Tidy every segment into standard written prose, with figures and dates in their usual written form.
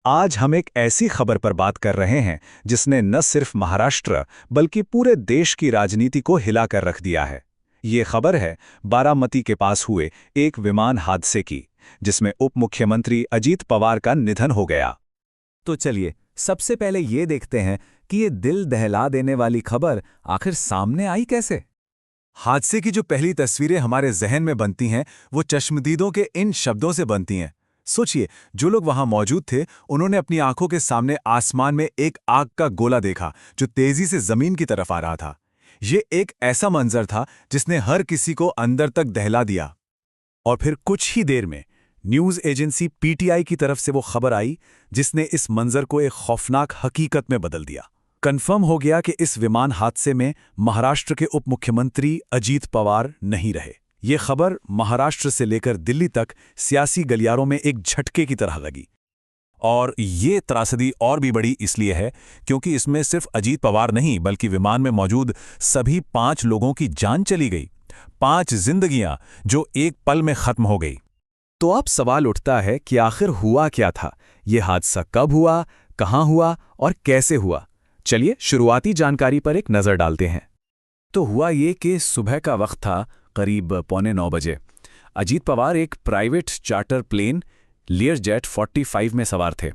आज हम एक ऐसी खबर पर बात कर रहे हैं जिसने न सिर्फ महाराष्ट्र बल्कि पूरे देश की राजनीति को हिलाकर रख दिया है। ये खबर है बारामती के पास हुए एक विमान हादसे की, जिसमें उप मुख्यमंत्री अजीत पवार का निधन हो गया। तो चलिए सबसे पहले ये देखते हैं कि ये दिल दहला देने वाली खबर आखिर सामने आई कैसे। हादसे की जो पहली तस्वीरें हमारे जहन में बनती हैं वो चश्मदीदों के इन शब्दों से बनती हैं। सोचिए, जो लोग वहां मौजूद थे उन्होंने अपनी आंखों के सामने आसमान में एक आग का गोला देखा जो तेजी से जमीन की तरफ आ रहा था। ये एक ऐसा मंजर था जिसने हर किसी को अंदर तक दहला दिया। और फिर कुछ ही देर में न्यूज एजेंसी पीटीआई की तरफ से वो खबर आई जिसने इस मंजर को एक खौफनाक हकीकत में बदल दिया। कन्फर्म हो गया कि इस विमान हादसे में महाराष्ट्र के उप मुख्यमंत्री अजीत पवार नहीं रहे। ये खबर महाराष्ट्र से लेकर दिल्ली तक सियासी गलियारों में एक झटके की तरह लगी। और ये त्रासदी और भी बड़ी इसलिए है क्योंकि इसमें सिर्फ अजीत पवार नहीं बल्कि विमान में मौजूद सभी 5 लोगों की जान चली गई। 5 जिंदगियां जो एक पल में खत्म हो गई। तो अब सवाल उठता है कि आखिर हुआ क्या था, ये हादसा कब हुआ, कहां हुआ और कैसे हुआ। चलिए शुरुआती जानकारी पर एक नज़र डालते हैं। तो हुआ ये कि सुबह का वक्त था, करीब 8:45 बजे। अजीत पवार एक प्राइवेट चार्टर प्लेन लियरजेट 45 में सवार थे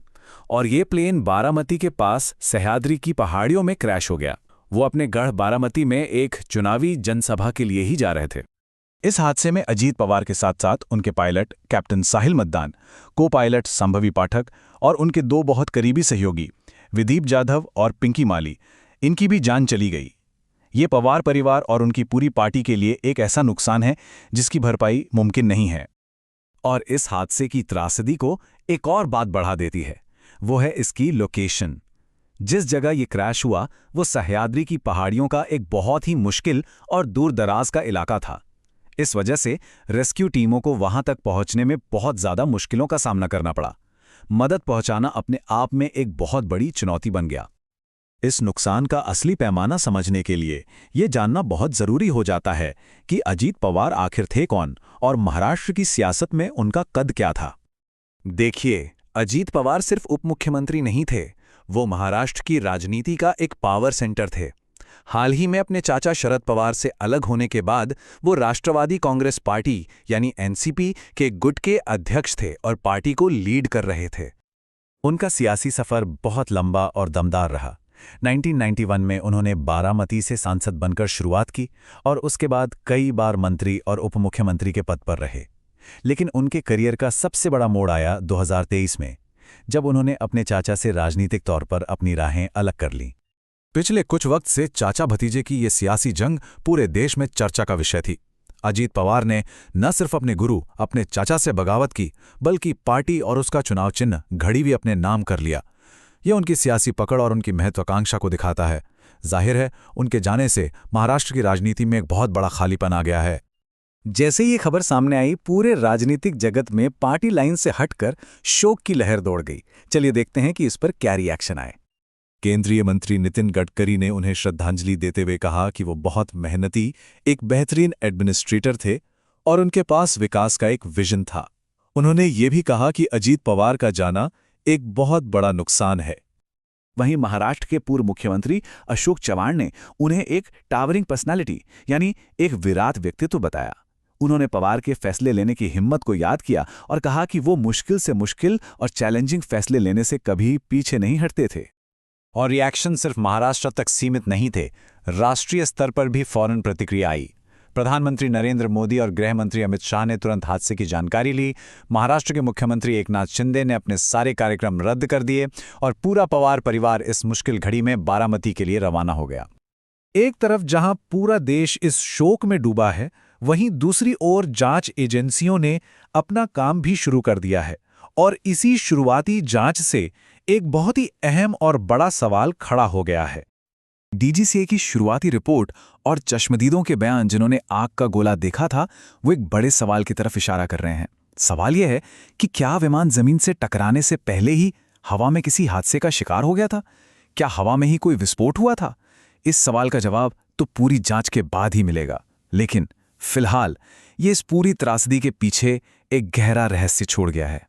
और ये प्लेन बारामती के पास सह्याद्री की पहाड़ियों में क्रैश हो गया। वो अपने गढ़ बारामती में एक चुनावी जनसभा के लिए ही जा रहे थे। इस हादसे में अजीत पवार के साथ साथ उनके पायलट कैप्टन साहिल मद्दान, को पायलट संभवी पाठक और उनके 2 बहुत करीबी सहयोगी विदीप जाधव और पिंकी माली, इनकी भी जान चली गई। ये पवार परिवार और उनकी पूरी पार्टी के लिए एक ऐसा नुकसान है जिसकी भरपाई मुमकिन नहीं है। और इस हादसे की त्रासदी को एक और बात बढ़ा देती है, वो है इसकी लोकेशन। जिस जगह ये क्रैश हुआ वो सह्याद्री की पहाड़ियों का एक बहुत ही मुश्किल और दूर दराज का इलाका था। इस वजह से रेस्क्यू टीमों को वहां तक पहुंचने में बहुत ज्यादा मुश्किलों का सामना करना पड़ा। मदद पहुंचाना अपने आप में एक बहुत बड़ी चुनौती बन गया। इस नुकसान का असली पैमाना समझने के लिए ये जानना बहुत जरूरी हो जाता है कि अजीत पवार आखिर थे कौन और महाराष्ट्र की सियासत में उनका कद क्या था। देखिए, अजीत पवार सिर्फ उप मुख्यमंत्री नहीं थे, वो महाराष्ट्र की राजनीति का एक पावर सेंटर थे। हाल ही में अपने चाचा शरद पवार से अलग होने के बाद वो राष्ट्रवादी कांग्रेस पार्टी यानी एनसीपी के गुट के अध्यक्ष थे और पार्टी को लीड कर रहे थे। उनका सियासी सफर बहुत लंबा और दमदार रहा। 1991 में उन्होंने बारामती से सांसद बनकर शुरुआत की और उसके बाद कई बार मंत्री और उप मुख्यमंत्री के पद पर रहे। लेकिन उनके करियर का सबसे बड़ा मोड़ आया 2023 में, जब उन्होंने अपने चाचा से राजनीतिक तौर पर अपनी राहें अलग कर लीं। पिछले कुछ वक्त से चाचा भतीजे की ये सियासी जंग पूरे देश में चर्चा का विषय थी। अजीत पवार ने न सिर्फ अपने गुरु अपने चाचा से बगावत की बल्कि पार्टी और उसका चुनाव चिन्ह घड़ी भी अपने नाम कर लिया। यह उनकी सियासी पकड़ और उनकी महत्वाकांक्षा को दिखाता है। जाहिर है उनके जाने से महाराष्ट्र की राजनीति में एक बहुत बड़ा खालीपन आ गया है। जैसे ये खबर सामने आई, पूरे राजनीतिक जगत में पार्टी लाइन से हटकर शोक की लहर दौड़ गई। चलिए देखते हैं कि इस पर क्या रिएक्शन आए। केंद्रीय मंत्री नितिन गडकरी ने उन्हें श्रद्धांजलि देते हुए कहा कि वो बहुत मेहनती, एक बेहतरीन एडमिनिस्ट्रेटर थे और उनके पास विकास का एक विजन था। उन्होंने ये भी कहा कि अजीत पवार का जाना एक बहुत बड़ा नुकसान है। वहीं महाराष्ट्र के पूर्व मुख्यमंत्री अशोक चव्हाण ने उन्हें एक टावरिंग पर्सनालिटी यानी एक विराट व्यक्तित्व बताया। उन्होंने पवार के फैसले लेने की हिम्मत को याद किया और कहा कि वो मुश्किल से मुश्किल और चैलेंजिंग फैसले लेने से कभी पीछे नहीं हटते थे। और रिएक्शन सिर्फ महाराष्ट्र तक सीमित नहीं थे, राष्ट्रीय स्तर पर भी फौरन प्रतिक्रिया आई। प्रधानमंत्री नरेंद्र मोदी और गृह मंत्री अमित शाह ने तुरंत हादसे की जानकारी ली। महाराष्ट्र के मुख्यमंत्री एकनाथ शिंदे ने अपने सारे कार्यक्रम रद्द कर दिए और पूरा पवार परिवार इस मुश्किल घड़ी में बारामती के लिए रवाना हो गया। एक तरफ जहां पूरा देश इस शोक में डूबा है, वहीं दूसरी ओर जांच एजेंसियों ने अपना काम भी शुरू कर दिया है और इसी शुरुआती जांच से एक बहुत ही अहम और बड़ा सवाल खड़ा हो गया है। डीजीसीए की शुरुआती रिपोर्ट और चश्मदीदों के बयान जिन्होंने आग का गोला देखा था, वो एक बड़े सवाल की तरफ इशारा कर रहे हैं। सवाल यह है कि क्या विमान जमीन से टकराने से पहले ही हवा में किसी हादसे का शिकार हो गया था? क्या हवा में ही कोई विस्फोट हुआ था? इस सवाल का जवाब तो पूरी जांच के बाद ही मिलेगा। लेकिन फिलहाल ये इस पूरी त्रासदी के पीछे एक गहरा रहस्य छोड़ गया है।